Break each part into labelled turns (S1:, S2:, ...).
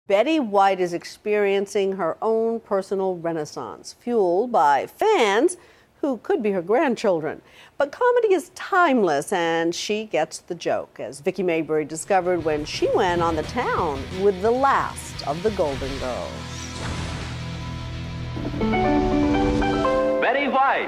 S1: Betty White is experiencing her own personal renaissance, fueled by fans who could be her grandchildren. But comedy is timeless, and she gets the joke, as Vicki Maybury discovered when she went on the town with the last of the Golden Girls.
S2: Betty White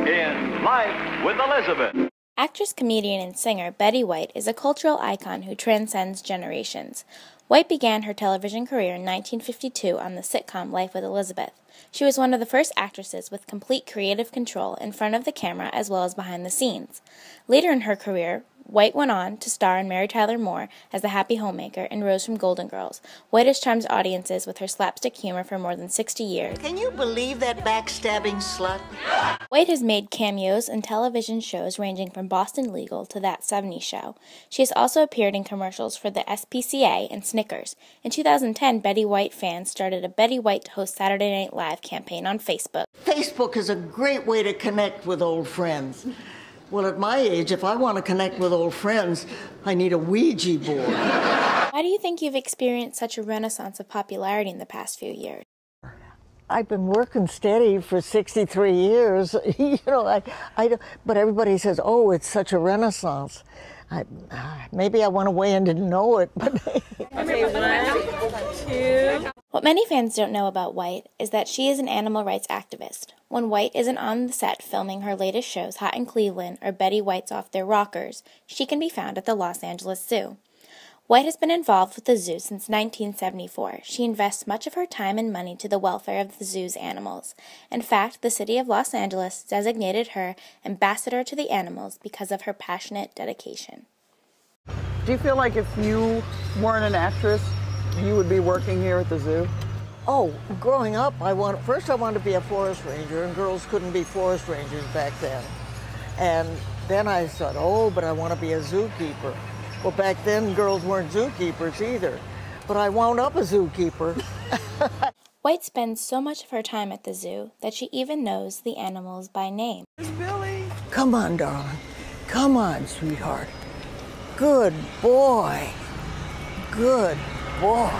S2: in Life with Elizabeth.
S3: Actress, comedian, and singer Betty White is a cultural icon who transcends generations. White began her television career in 1952 on the sitcom Life with Elizabeth. She was one of the first actresses with complete creative control in front of the camera as well as behind the scenes. Later in her career, White went on to star in Mary Tyler Moore as the Happy Homemaker and Rose from Golden Girls. White has charmed audiences with her slapstick humor for more than 60 years.
S4: Can you believe that backstabbing slut?
S3: White has made cameos in television shows ranging from Boston Legal to That 70s Show. She has also appeared in commercials for the SPCA and Snickers. In 2010, Betty White fans started a Betty White to Host Saturday Night Live campaign on Facebook.
S4: Facebook is a great way to connect with old friends. Well, at my age, if I want to connect with old friends, I need a Ouija board.
S3: Why do you think you've experienced such a renaissance of popularity in the past few years?
S4: I've been working steady for 63 years, but everybody says, oh, it's such a renaissance. Maybe I went away and didn't know it, but...
S3: Okay, 1, 2... What many fans don't know about White is that she is an animal rights activist. When White isn't on the set filming her latest shows, Hot in Cleveland or Betty White's Off Their Rockers, she can be found at the Los Angeles Zoo. White has been involved with the zoo since 1974. She invests much of her time and money to the welfare of the zoo's animals. In fact, the city of Los Angeles designated her ambassador to the animals because of her passionate dedication.
S5: Do you feel like if you weren't an actress, you would be working here at the zoo?
S4: Oh, growing up, first I wanted to be a forest ranger, and girls couldn't be forest rangers back then. And then I thought, oh, but I want to be a zookeeper. Well, back then, girls weren't zookeepers either, but I wound up a zookeeper.
S3: White spends so much of her time at the zoo that she even knows the animals by name.
S5: It's Billy.
S4: Come on, darling. Come on, sweetheart. Good boy. Good boy.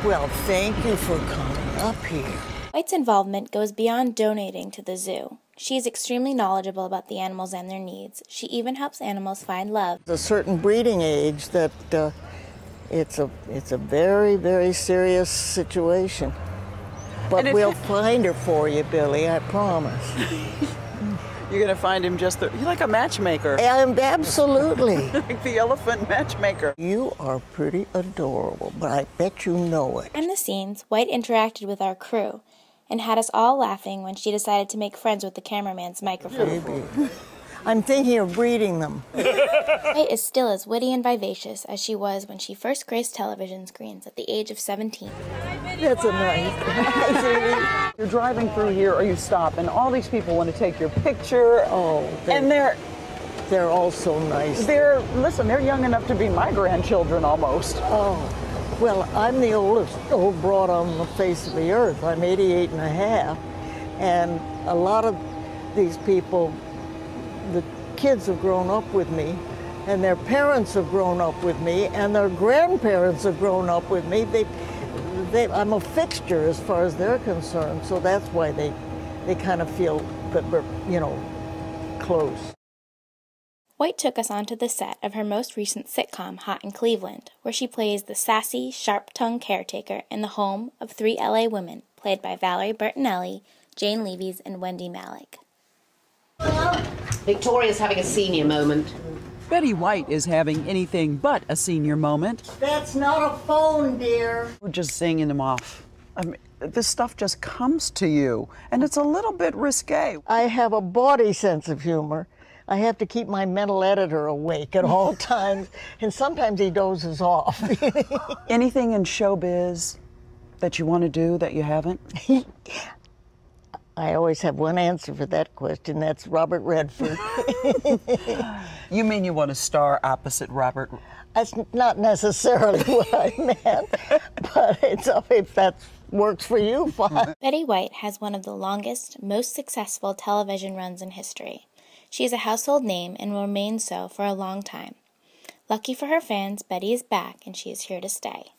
S4: Well, thank you for coming up here.
S3: White's involvement goes beyond donating to the zoo. She is extremely knowledgeable about the animals and their needs. She even helps animals find love.
S4: There's a certain breeding age that it's a very, very serious situation. But we'll find her for you, Billy, I promise.
S5: You're going to find him you're like a matchmaker.
S4: Absolutely.
S5: Like the elephant matchmaker.
S4: You are pretty adorable, but I bet you know it.
S3: Behind the scenes, White interacted with our crew and had us all laughing when she decided to make friends with the cameraman's microphone.
S4: Baby. I'm thinking of breeding them.
S3: White is still as witty and vivacious as she was when she first graced television screens at the age of 17.
S4: That's a nice.
S5: You're driving through here or you stop and all these people want to take your picture.
S4: Oh,
S5: and
S4: they're all so nice.
S5: They're young enough to be my grandchildren almost.
S4: Oh, well, I'm the oldest old broad on the face of the earth. I'm 88 and a half. And a lot of these people, the kids have grown up with me, and their parents have grown up with me, and their grandparents have grown up with me. I'm a fixture as far as they're concerned, so that's why they kind of feel that we're, close.
S3: White took us onto the set of her most recent sitcom, Hot in Cleveland, where she plays the sassy, sharp-tongued caretaker in the home of 3 LA women, played by Valerie Bertinelli, Jane Leavies, and Wendy Malick.
S6: Victoria's having a senior moment.
S5: Betty White is having anything but a senior moment.
S4: That's not a phone, dear.
S5: We're just singing them off. I mean, this stuff just comes to you, and it's a little bit risque.
S4: I have a bawdy sense of humor. I have to keep my mental editor awake at all times, and sometimes he dozes off.
S5: Anything in showbiz that you want to do that you haven't?
S4: I always have one answer for that question. That's Robert Redford.
S5: You mean you want to star opposite Robert?
S4: That's not necessarily what I meant, but if that works for you, fine.
S3: Betty White has one of the longest, most successful television runs in history. She is a household name and will remain so for a long time. Lucky for her fans, Betty is back and she is here to stay.